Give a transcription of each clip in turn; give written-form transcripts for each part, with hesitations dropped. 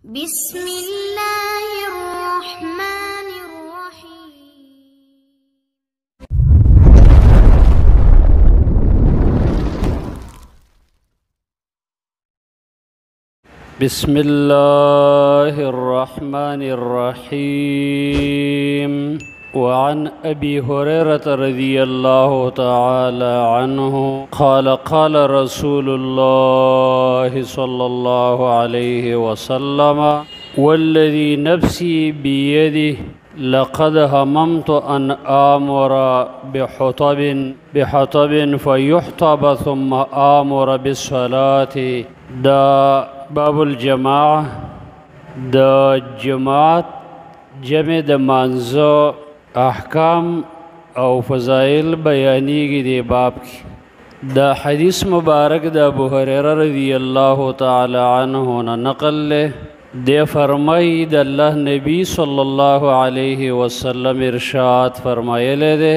بسم الله الرحمن الرحيم. بسم الله الرحمن الرحيم. وعن أبي هريرة رضي الله تعالى عنه قال قال رسول الله صلى الله عليه وسلم والذي نفسي بيده لقد هممت أن آمر بحطب فيحطب ثم آمر بالصلاة. دا باب الجماعة، دا جماعت جمع د مانزو احکام او فضائل بیانیږي دی باب کی. دا حدیث مبارک د ابو هريره رضی الله تعالی عنه نه نقل له. دی فرمای د الله نبی صلی الله علیه وسلم ارشاد فرمایله ده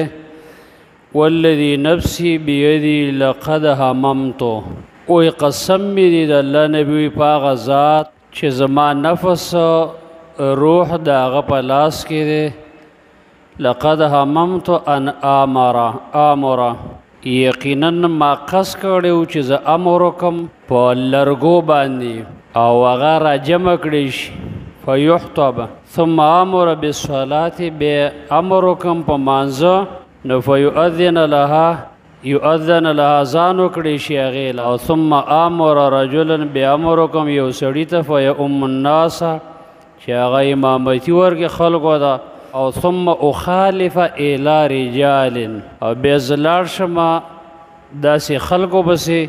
والذی نفسی بیدی لقد هممت. او قسم می دی د الله نبی پاک ذات چې زما نفس روح دا غپا لاس کې دی. لقد هممت ان آمر یقینا ما قص کړو چې زه امر وکم په لرګو باندې او هغه را جمع کړی شي. فیحطب ثم امر بالصلاة به امر وکم په مانځه نو فیؤذن لها ځان وکړی شي هغې له. او ثم امر رجلا به امر وکم یو سړي ته فیؤم الناس چې هغه امامتي ورکړي خلکو ته. او ثم اخالف الى رجال او بیا زه لاړ شمه داسې خلکو پسې.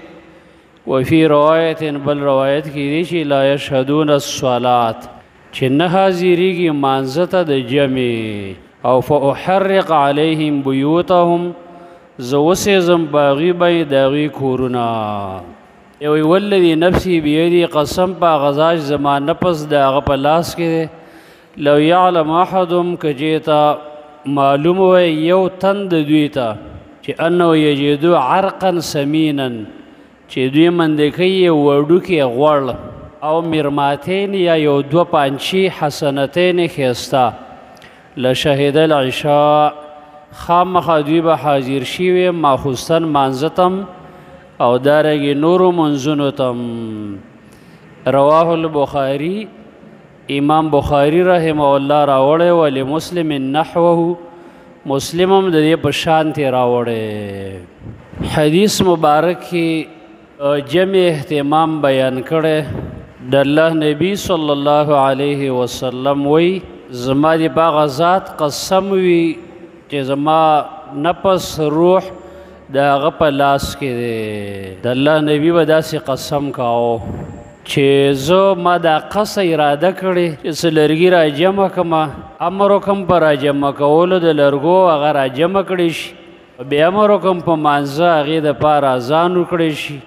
وفي روایت بل روایت کې دی چې لا یشهدون الصلاة چې نه حاضرېږي مانځه ته د جمع. او فاحرق علیهم بیوتهم زه وسېزم په هغوی باندې د هغوی کورونه. یوی والذي نفسي بیدي قسم په غذا چې زما نفس د هغه په لاس کې دی. لو یعلم احدهم که جیتا معلوم وی یو تن د دوی ته چې انه یجدو عرقا سمینا چې دوی مندکۍ وړوکې غوړ او مرماتین یا یو دوه پانچې حسنتین ښایسته لشهد العشاء خامخا دوی به حاضر شوي ماخوستن مانځه تم او دارنګې نورو منځونو تم. رواه البخاري امام بخاری رحمه الله راوړی ولی مسلم نحوه مسلم هم د دې په شانتې راوړی. حدیث مبارک کې جمع اهتمام بیان کړی. د الله نبی صلی الله علیه وسلم وی زما د باغ ذات قسم وي چې زما نفس روح د هغه په لاس کې دی. د الله نبی به داسې قسم کاو چې زه ما دا قصه اراده کړې چې څه لرګي را جمع کړمه امر وکړم په را جمع کولو د لرګو هغه را جمع کړی شي. بیا امر وکړم په مانځه هغې دپاره اذان وکړی شي.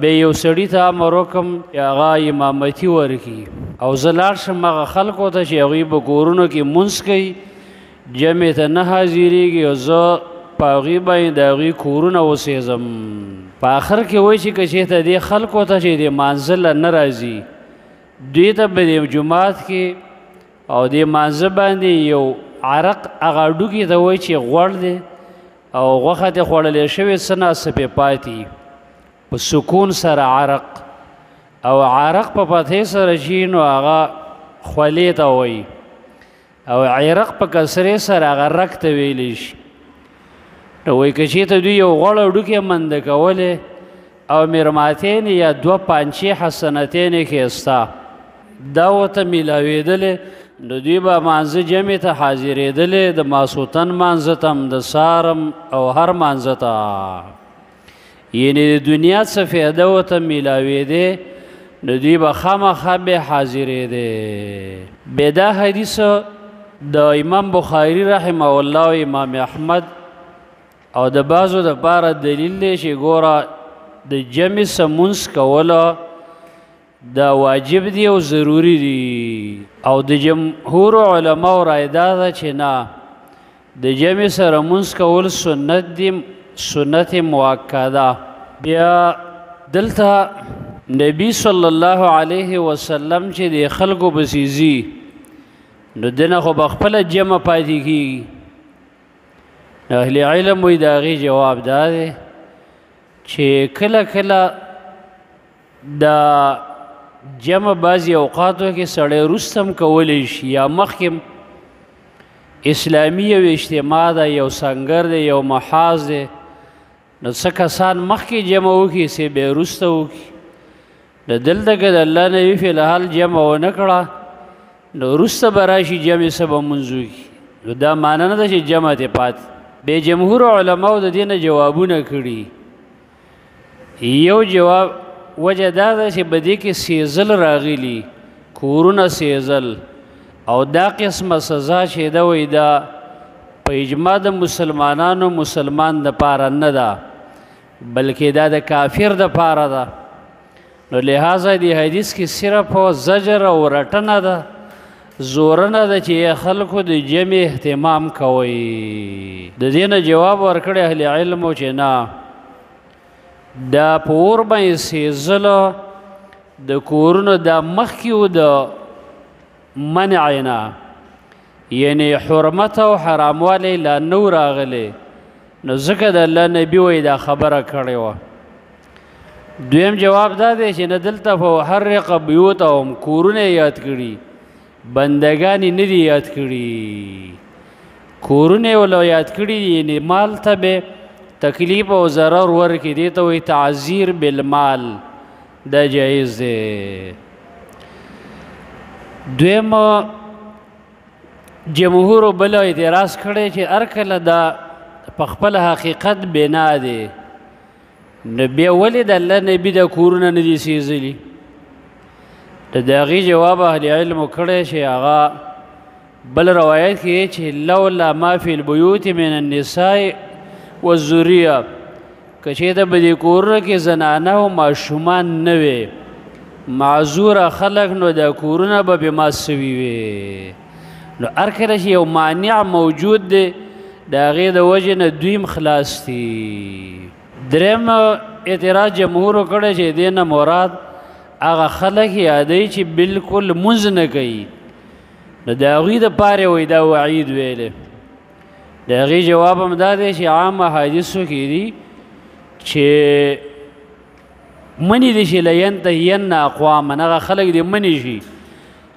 بیا یو سړي ته امر وکړم چې هغه امامتي ورکړي او زه لاړ شم هغه خلکو ته چې هغوی په کورونو کې مونځ کوي جمع ته نه حاضرېږي او زه په هغوی باندې د هغوی کورونه وسېځم. په آخر کې وایي چې که چېرته دې خلکو ته چې د مانځه له نه راځي دوی ته به د جومات کې او د مانځه باندې یو عرق هغه هډوکي ته وایي چې غوړ دی او غوښه ترې خوړلی شوې څه ناڅه پې پاتې په سکون سره عرق او عرق په فتحې سره شي نو هغه خولې ته وایي او عرق په کسرې سره هغه رک ته ویلی شي. نو وایي که چېرته دوی یو غوړ هډوکی منده کولی او مرماتین یا دوه پانچې حسنتین ښایسته دا ورته میلاوېدلې نو دوی به مانځه جمع ته حاضرېدلې د ماسوتن مانځه ته هم د سارم او هر مانځه ته. یعنې د دنیا څه فایده ورته میلاوېدې نو دوی به خامخا بیا حاضرېدې. بیا دا حدیث د امام بخاري رحمه الله او امام احمد او د بعضو دپاره دلیل دی چې ګوره د جمع سمونځ کوله دا واجب دی او ضروري دی. او د جمهور علماو رای دا ده چې نه د جمع سره مونځ کول سنت دی، سنت مؤکده. بیا دلته نبی صلی الله علیه وسلم چې د خلکو بسیزي نو دنه خو بخپله جمع پاتې کېږي. اهل علم وایي د هغې جواب دا دی چې کله کله دا جمع بعضې اوقاتو کې سړی وروسته هم کولی شي یا مخکې اسلامي یو اجتماع ده، یو سنګر دی، یو محاذ دی، نو څه کسان مخکې جمع وکړي څه بیا وروسته وکړي. د دلته که د الله نبي فی الحال جمع ونه کړه نو وروسته به راشي جمع څه به مونځ وکړي. نو دا معنی نه ده چې جمع ترې پاتې. بې جمهور علماو د دې نه جوابونه کړي. یو جواب وجه دا ده چې په دې کې سیزل راغلي، کورونه سیزل، او دا قسمه سزا چې ده وایي دا په اجماع د مسلمانانو مسلمان دپاره نه ده بلکې دا د کافر دپاره ده. نو لہذا دی حدیث کې صرف زجر او رټنه ده، زورنه ده چې خلکو د جمع اهتمام کوي. د دې نه جواب ورکړی اهل علمو چې نه، دا په اور باندې سیزلو د کورونو دا مخکې و د منع نه، یعنی حرمت او حراموالی لا نو راغلی، نو ځکه د الله نبي وایي دا خبره کړې وه. دویم جواب دا دی چې نه دلته فوحرق بیوتهم کورونه یاد کړي، بندګان یې نه دي یاد کړي، کورونه یې ولو یاد کړي، یعنې مال ته به تکلیف او ضرر ورکړي. دې ته وایي تعذیر بالمال، دا جایز دی. دویم جمهورو بل اعتراض کړی چې هر کله دا په خپل حقیقت بنا دی، نو بیا ولې د الله نبي د کورونه نه دي سیزلي؟ د هغې جواب اهل علمو کړی چې هغه بل روایت کې چې لولا ما فی البیوت من النساء والذریه، که چېرته به دې کورونه کې زنانه او ماشومان نه وې، معذوره خلک، نو دا کورونه به بې ما سوي وې. نو هر کله چې یو مانع موجود دی د هغې د وجې نه دوی هم خلاص دي. دریم اعتراض جمهورو کړی چې دې نه مراد هغه خلک یادوي چې بلکل مونځ نه کوي، نو د هغوی دپاره وایي دا وعید ویلی. د هغې جواب هم دا دی چې عام احادیثو کې دي چې منی دي چې لینتهین اقواما، هغه خلک دې منی شي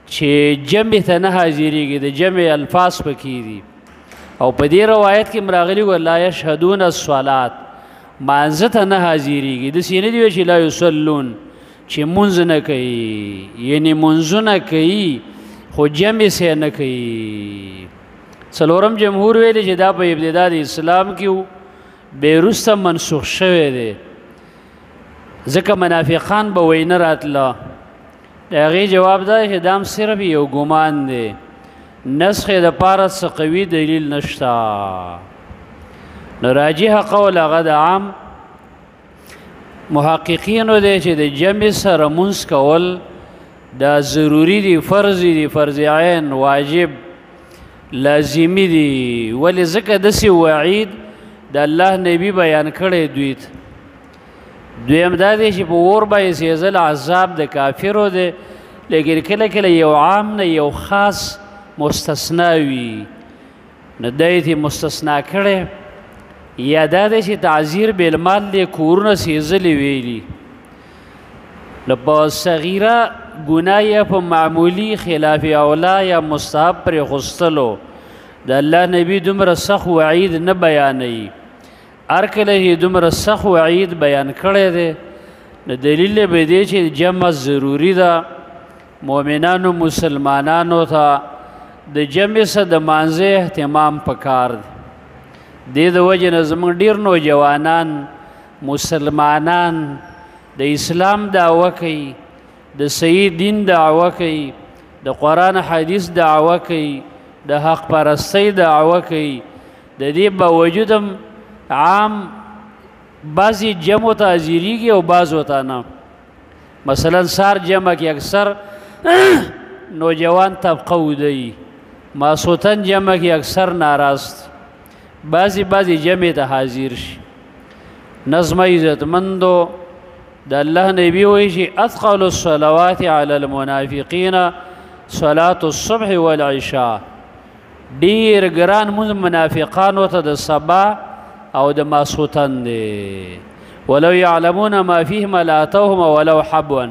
چې جمع ته نه حاضرېږي، د جمع الفاظ پکې دي. او په دې روایت کې هم راغلي وه لا یشهدون الصلات، مانځه ته نه حاضرېږي. داسې نه دي چې لا یصلون چې مونځ نه کوي، یعنې مونځونه کوي خو جمع سې نه کوي. څلورم جمهور ویلي چې دا په ابتدا د اسلام کې و، بې وروسته منسوخ شوی دی، ځکه منافقان به وایي نه راتله. د هغې جواب دا دی چې دا هم صرف یو ګمان دی، نسخ یې دپاره څه قوي دلیل نشته. نو راجحه قول هغه د عام محققینو دی چې د جمع سره مونځ کول دا ضروري دي، فرض دي، فرض عین، واجب، لازمي دي. ولې ځکه داسې وعید د الله نبي بیان کړی دوی ته. دویم دا دی چې په اور باندې سیزل عذاب د کافرو دی، لیکن کله کله یو عام نه یو خاص مستثنا وي، نو دی یې مستثنا کړی. یا دا دی چې تعذیر بالمال دی، کورونه سیزلې ویلي. نو په صغیره ګناه یا په معمولي خلاف اولا یا مستحب پرېښودلو د الله نبي دومره سخت وعید نه بیانوي. هر کله چې دومره سخت وعید بیان کړی دی، نو دلیل یې به دی چې جمع ضروري ده. مؤمنانو مسلمانانو ته د جمع سره د مانځه اهتمام پکار دی. دې د وجې نه زموږ ډېر نوجوانان مسلمانان د اسلام دعوه کوي، د صحیح دین دعوه کوي، د قرآن حدیث دعوه کوي، د حق پرستۍ دعوه کوي. د دې باوجود هم عام بعضې جمع ته حاضرېږي او بعضو ته نه. مثلا سار جمع کې اکثر نوجوان طبقه ودی، ماسوتن جمع کې اکثر ناراست، بعضې جمع ته حاضر شي. نظم عزتمندو د الله نبی وایي چې اثقل الصلوات علی المنافقین صلاة الصبح والعشاء، ډیر ګران مونږ منافقانو ته د سبا او د ماسخوتن دی. ولو یعلمون ما فیهما لاتوهما ولو حبوا،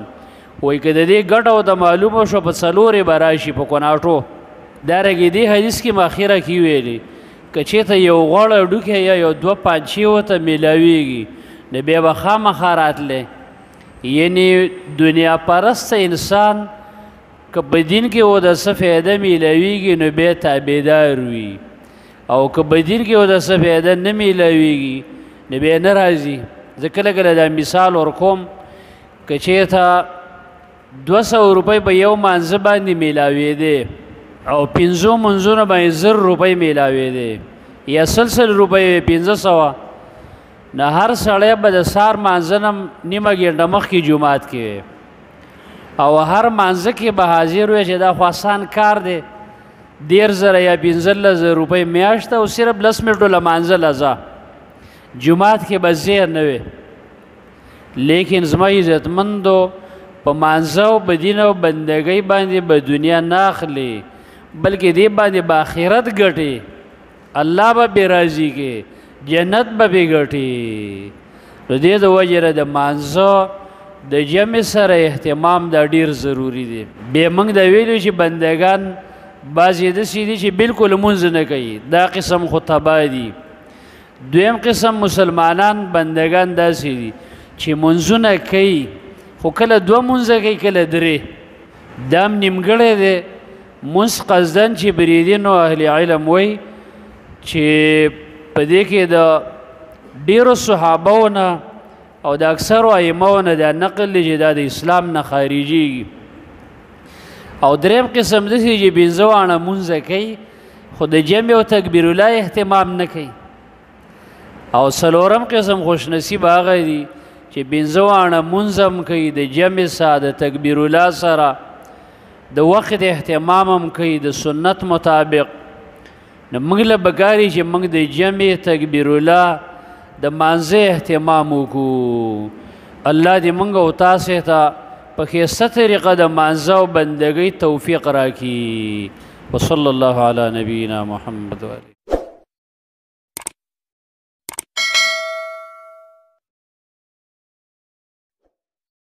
وایي که د دې ګټه او د معلومه شو په څلورې به راشي په کوناټو. دارنګې دې حدیث کې ماخیره کې ویلي که چېرته یو غوړه ډوکې یا یو دوه پانچې ورته میلاویږي نو بیا به خامخا راتلی. یعنې دنیا پرسته انسان که په دین کې و د څه فایده میلاویږي نو بیا تابعدار وي، او که په دین کې و د څه فایده نه میلاویږي نو بیا نه راځي. زه کله کله دا مثال ورکوم که چېرته 200 روپۍ په یو مانځه باندې میلاوېدی او 5 منځونه باندې 1000 روپۍ میلاوېدی یا 100 روپۍ 500، نه هر سړی به د سهار مانځه نه نیمه ګنټه مخکې جومات کې وي او هر مانځه کې به حاضر وي چې دا خو آسان کار دی، 10000 یا 15000 روپۍ میاشت او صرف 10 منټو له مانځه له ځه جومات کې به زیر نه وي. لیکن زما عزتمندو په مانځه او په دین او بندګۍ باندې به دنیا نه اخلي بلکې دې باندې به آخرت ګټي، الله به بې راضي کې، جنت به بې ګټي. نو دې د وجې نه د مانځه د جمع سره اهتمام دا ډیر ضروری دی. بیا موږ دا ویلو چې بندګان بعضې داسې دي چې بلکل لمونځ نه کوي، دا قسم خو تباه دي. دویم قسم مسلمانان بندگان داسې دي چې منځونه کوي خو کله 2 منځه کوي کله 3، دام نیمګړی دی. منځ قصدن چې بریدین او اهل علم وایي چې په دې کې د ډیرو صحابو نه او د اکثرو ائمو نه دا نقل دی چې دا د اسلام نه خارجېږي. او دریم قسم داسې چې 5 واړه منځه کوي خو د جمع او تکبیر الله اهتمام نه کوي. او څلورم قسم خوشنصیب هغه دي چې 5 واړه منځ هم کوي د جمع سره د تکبیر الله سره، د وخت اهتمام هم کوي د سنت مطابق. نو موږ له پکار چې موږ د جمع تکبیر الله د مانځه اهتمام وکړو. الله دې موږ او تاسو ته په ښایسته طریقه د مانځه او بندګۍ توفیق راکړي. وصلی الله علی نبینا محمد و